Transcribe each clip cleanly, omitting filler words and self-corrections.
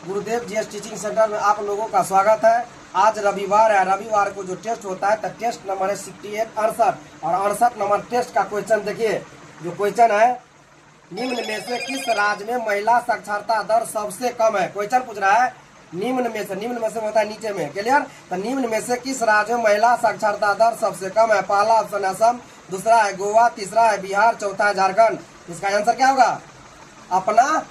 गुरुदेव GS teaching centre में आप लोगों का स्वागत है। आज रविवार है। रविवार को जो टेस्ट होता है तो टेस्ट नंबर है 68 68 और 68 नंबर टेस्ट का क्वेश्चन देखिए। जो क्वेश्चन है, निम्न में से किस राज्य में महिला साक्षरता दर सबसे कम है। क्वेश्चन पूछ रहा है निम्न में से होता है नीचे में, क्लियर। तो निम्न में से किस राज्य में महिला साक्षरता दर सबसे कम है। पहला ऑप्शन है असम, दूसरा है गोवा, तीसरा है बिहार, चौथा है झारखंड। इसका आंसर क्या होगा? अपना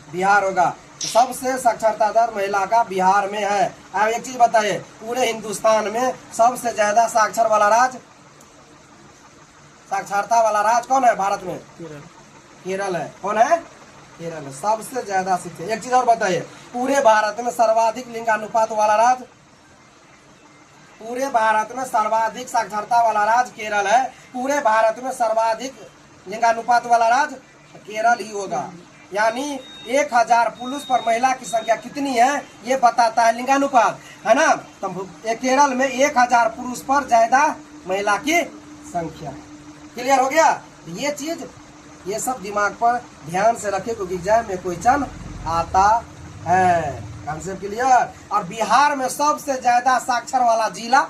बिहार होगा। तो सबसे साक्षरता दर महिला का बिहार में है। अब एक चीज बताइए, पूरे हिंदुस्तान में सबसे ज्यादा साक्षरता वाला राज्य कौन है भारत में? केरल है। कौन है? केरल है, सबसे ज्यादा शिक्षित। एक चीज और बताइए, पूरे भारत में सर्वाधिक लिंगानुपात वाला राज्य, पूरे भारत में सर्वाधिक साक्षरता वाला राज्य केरल है। पूरे भारत में सर्वाधिक लिंगानुपात वाला राज्य केरल ही होगा। यानी 1000 पुरुष पर महिला की संख्या कितनी है ये बताता है लिंगानुपात, है ना। तो केरल में 1000 पुरुष पर ज्यादा महिला की संख्या। क्लियर हो गया? ये चीज, ये सब दिमाग पर ध्यान से रखे क्योंकि एग्जाम में क्वेश्चन आता है। Concept clear? और बिहार में सबसे ज्यादा साक्षर वाला जिला,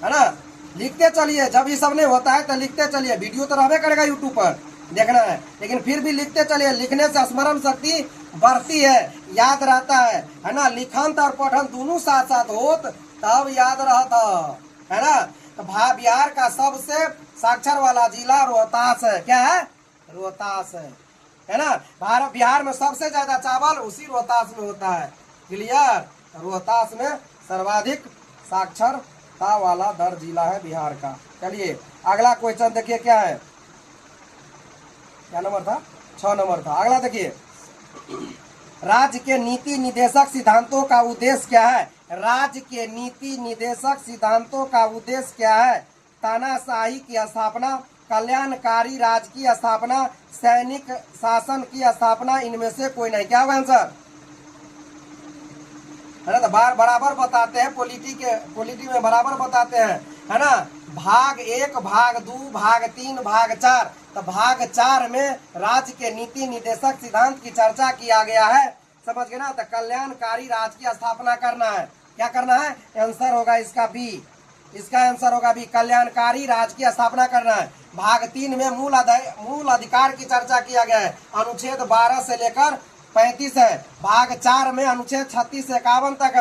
है ना। लिखते चलिए, जब ये सब नहीं होता है तो लिखते चलिए। वीडियो तो रहबे करेगा यूट्यूब पर, देखना है, लेकिन फिर भी लिखते चलिए। लिखने से स्मरण शक्ति बढ़ती है, याद रहता है ना। लिखन और पठन दोनों साथ साथ होत तब याद रहता है ना। तो बिहार का सबसे साक्षर वाला जिला रोहतास है। क्या है? रोहतास है ना। बिहार में सबसे ज्यादा चावल उसी रोहतास में होता है। क्लियर? रोहतास में सर्वाधिक साक्षरता वाला दर जिला है बिहार का। चलिए अगला क्वेश्चन देखिए क्या है। क्या नंबर था? 6 नंबर था। अगला देखिए, राज्य के नीति निदेशक सिद्धांतों का उद्देश्य क्या है। राज्य के नीति निदेशक सिद्धांतों का उद्देश्य क्या है? तानाशाही की स्थापना, कल्याणकारी राज्य की स्थापना, सैनिक शासन की स्थापना, इनमें से कोई नहीं। क्या होगा आंसर? है ना। तो बराबर बताते हैं, पॉलिटी में बराबर बताते हैं, है ना। भाग 1, भाग 2, भाग 3, भाग 4। तो भाग 4 में राज्य के नीति निदेशक सिद्धांत की चर्चा किया गया है। समझ गए ना। तो कल्याणकारी राज्य की स्थापना करना है। क्या करना है? आंसर होगा इसका बी। इसका आंसर होगा बी, कल्याणकारी राज्य की स्थापना करना है। भाग 3 में मूल अधिकार की चर्चा किया गया है। अनुच्छेद 12 से लेकर 35 है। भाग 4 में अनुच्छेद 36 से 51 तक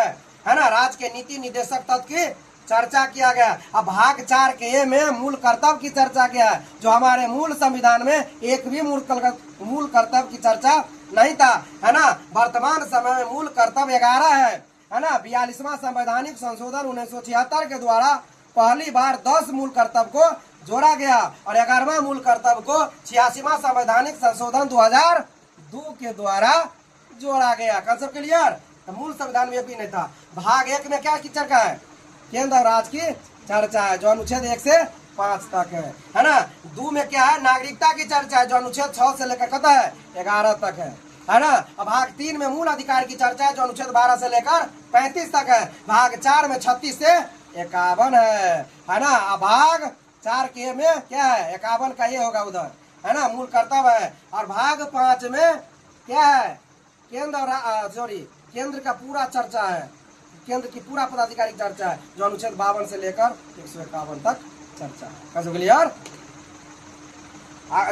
है ना। राज्य के नीति निदेशक तत्व की चर्चा किया गया। अब भाग 4 के ए में मूल कर्तव्य की चर्चा किया है। जो हमारे मूल संविधान में एक भी मूल कर्तव्य की चर्चा नहीं था, है ना। वर्तमान समय में मूल कर्तव्य 11 है ना। 42वां संवैधानिक संशोधन 1976 के द्वारा पहली बार 10 मूल कर्तव्य को जोड़ा गया और 11वां मूल कर्तव्य को 86वां संवैधानिक संशोधन 2002 के द्वारा जोड़ा गया। Concept clear? तो मूल संविधान में भी नहीं था। भाग 1 में क्या की चर्चा है? केंद्र और राज्य की चर्चा है, जो अनुच्छेद 1 से 5 तक है ना। 2 में क्या है? नागरिकता की चर्चा है, जो अनुच्छेद 6 से लेकर कत है 11 तक है ना। अब भाग 3 में मूल अधिकार की चर्चा है, जो अनुच्छेद 12 से लेकर 35 तक है। भाग 4 में 36 से 51 है ना। अब भाग 4 के में क्या है? 51 का ये होगा उधर, है ना, मूल कर्तव्य है। और भाग 5 में क्या है? केंद्र का पूरा चर्चा है, केंद्र की पूरा पदाधिकारी चर्चा है, जो अनुच्छेद 52 से लेकर 151 तक चर्चा है। कैसे क्लियर?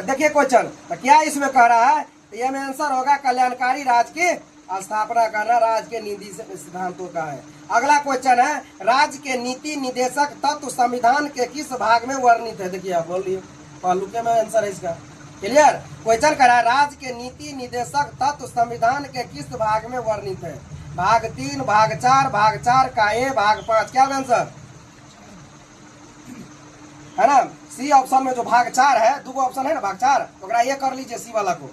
देखिए क्वेश्चन, तो क्या इसमें कह रहा है? तो ये में आंसर होगा कल्याणकारी राज्य की स्थापना करना, राज्य के नीति सिद्धांतों का है। अगला क्वेश्चन है, राज्य के नीति निदेशक तत्व संविधान के किस भाग में वर्णित है। देखिए आप बोलिए, पहलू के में आंसर है इसका। क्लियर? क्वेश्चन कह रहा है राज्य के नीति निदेशक तत्व संविधान के किस भाग में वर्णित है। भाग 3, भाग 4, भाग 4 का ए, भाग 5। क्या आंसर है ना। सी ऑप्शन में जो भाग 4 है, 2 ऑप्शन है ना भाग 4, तो ये कर लीजिए। सी वाला को,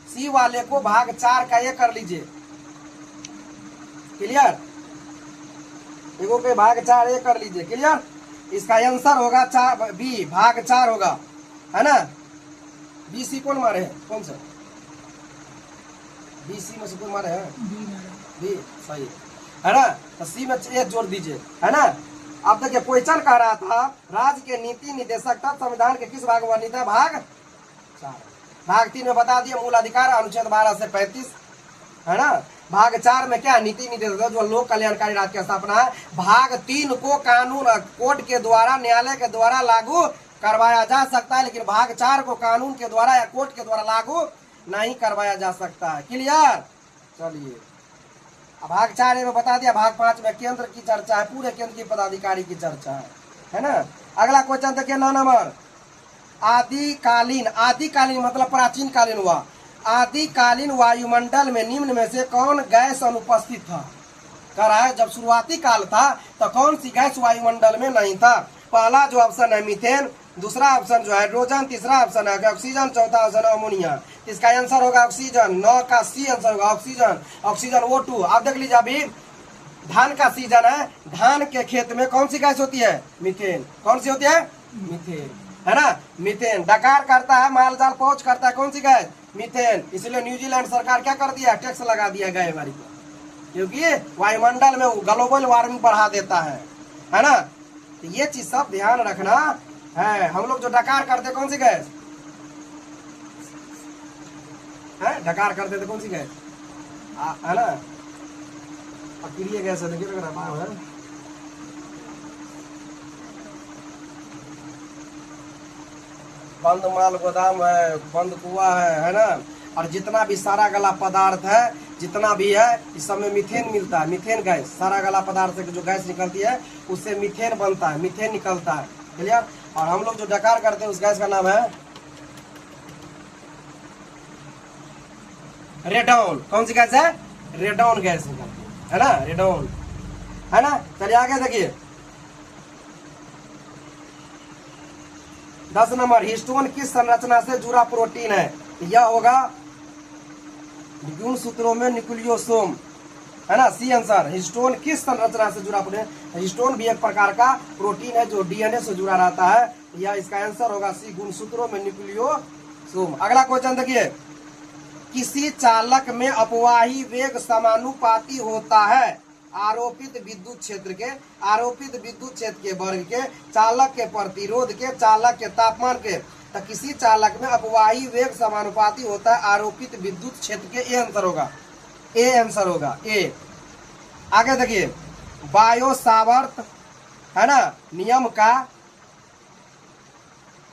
सी वाले को भाग 4 का ये कर लीजिए। क्लियर? एगो के भाग 4 ये कर लीजिए। क्लियर? इसका आंसर होगा 4 बी, भाग 4 होगा, है ना। बी सी कौन मारे है? कौन सा बी सी में से कौन मारे है? बी सही है ना। तो सी में एक जोड़ दीजिए, है ना। अब देखिए क्वेश्चन कह रहा था राज्य के नीति निदेशक तत्व संविधान के किस भाग में वर्णित है। भाग 4, भाग 3 में बता दिया मूल अधिकार अनुच्छेद 12 से 35, है ना। भाग 4 में क्या नीति निर्देशक जो लोक कल्याणकारी राज्य की स्थापना है। भाग 3 को कानून कोर्ट के द्वारा न्यायालय के द्वारा लागू करवाया जा सकता है, लेकिन भाग 4 को कानून के द्वारा या कोर्ट के द्वारा लागू नहीं करवाया जा सकता है। क्लियर। चलिए अब भाग 4 में बता दिया। भाग 5 में केंद्र की चर्चा है, पूरे केंद्र की पदाधिकारी की चर्चा है ना। अगला क्वेश्चन देखिए 9 नंबर। आदिकालीन, आदिकालीन मतलब प्राचीन कालीन हुआ। आदिकालीन वायुमंडल में निम्न में से कौन गैस अनुपस्थित था। कह रहा है जब शुरुआती काल था तो कौन सी गैस वायुमंडल में नहीं था। पहला जो ऑप्शन है मीथेन, दूसरा ऑप्शन जो है हाइड्रोजन, तीसरा ऑप्शन है ऑक्सीजन, चौथा ऑप्शन है अमोनिया। इसका आंसर होगा ऑक्सीजन। 9 का सी आंसर होगा ऑक्सीजन। Oxygen O2। आप देख लीजिए अभी धान का सीजन है, धान के खेत में कौन सी गैस होती है। मीथेन। कौन सी होती है। मीथेन, है ना। मीथेन डकार करता है, माल जाल पहुंच करता है, कौन सी गैस। मीथेन। इसलिए न्यूजीलैंड सरकार क्या कर दिया, टैक्स लगा दिया गायवारी को, क्योंकि वायुमंडल में ग्लोबल वार्मिंग बढ़ा देता है ना। तो ये चीज सब ध्यान रखना है। हम लोग जो डकार करते कौन सी गैस है, डकार करते थे कौन सी गैस है ना, अक्रिय गैस है। देखिए नाम है बंद माल गोदाम है, बंद कुआ है ना। और जितना भी सारा गला पदार्थ है, जितना भी है, इस सब में मीथेन मिलता है। मीथेन गैस, सारा गला पदार्थ से जो गैस निकलती है उससे मीथेन बनता है, मीथेन निकलता है। क्लियर। और हम लोग जो डकार करते हैं उस गैस का नाम है रेडॉन। कौन सी गैस है। रेडॉन गैस निकलती है ना, रेडॉन, है ना। चलिए आगे देखिए 10 नंबर। हिस्टोन किस संरचना से जुड़ा प्रोटीन है। यह होगा गुणसूत्रों में न्यूक्लियोसोम, है ना। C answer. हिस्टोन किस संरचना से जुड़ा प्रोटीन। हिस्टोन भी एक प्रकार का प्रोटीन है जो डीएनए से जुड़ा रहता है। यह इसका आंसर होगा सी, गुणसूत्रों में न्यूक्लियोसोम। अगला क्वेश्चन देखिए। किसी चालक में अपवाही वेग समानुपाती होता है आरोपित विद्युत क्षेत्र के, आरोपित विद्युत क्षेत्र के वर्ग के, चालक के प्रतिरोध के, चालक के तापमान के। तो किसी चालक में अपवाही वेग समानुपाती होता है आरोपित विद्युत क्षेत्र के। ए आंसर होगा, ए आंसर होगा ए। आगे देखिए बायो सावर्त, है ना, नियम का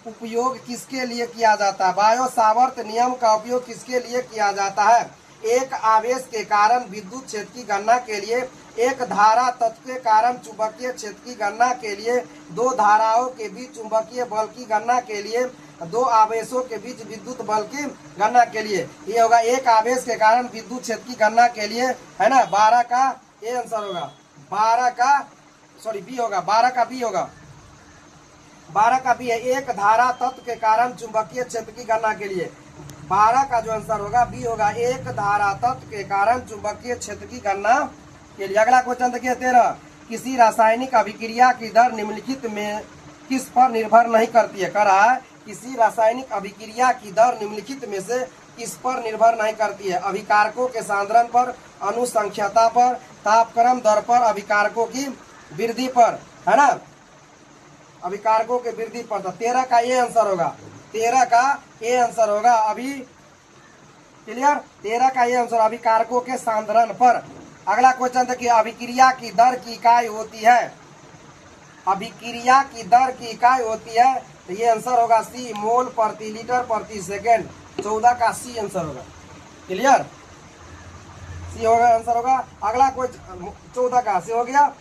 उपयोग किसके लिए किया जाता है। बायो सावर्त नियम का उपयोग किसके लिए किया जाता है। एक आवेश के कारण विद्युत क्षेत्र की गणना के लिए, एक धारा तत्व के कारण चुंबकीय क्षेत्र की गणना के लिए, दो धाराओं के बीच चुंबकीय बल की गणना के लिए, दो आवेशों के बीच विद्युत बल की गणना के लिए। ये होगा एक आवेश के कारण विद्युत क्षेत्र की गणना के लिए, है ना। 12 का ए आंसर होगा। 12 का सॉरी बी होगा, 12 का बी होगा, 12 का बी है। एक धारा तत्व के कारण चुंबकीय क्षेत्र की गणना के लिए 12 का जो आंसर होगा बी होगा। एक धारा तत्व के कारण चुंबकीय क्षेत्र की गणना के लिए। अगला क्वेश्चन देखिए 13। किसी रासायनिक अभिक्रिया की दर निम्नलिखित में किस पर निर्भर नहीं करती है। कह रहा है किसी रासायनिक अभिक्रिया की दर निम्नलिखित में से किस पर निर्भर नहीं करती है। अभिकारकों के सांद्रण पर, अनुसंख्यता पर, तापक्रम दर पर, अभिकारकों की वृद्धि पर, है ना, अभिकारकों के वृद्धि पर। तो 13 का ये आंसर होगा, 13 का ये आंसर होगा अभी। क्लियर। 13 का ये आंसर अभिकारकों के सांद्रण पर। अगला क्वेश्चन देखिए। अभिक्रिया की दर की इकाई होती है, अभिक्रिया की दर की इकाई होती है। तो ये आंसर होगा सी, मोल प्रति लीटर प्रति सेकेंड। 14 का सी आंसर होगा। क्लियर। सी होगा आंसर होगा। अगला क्वेश्चन 14 का सी हो गया।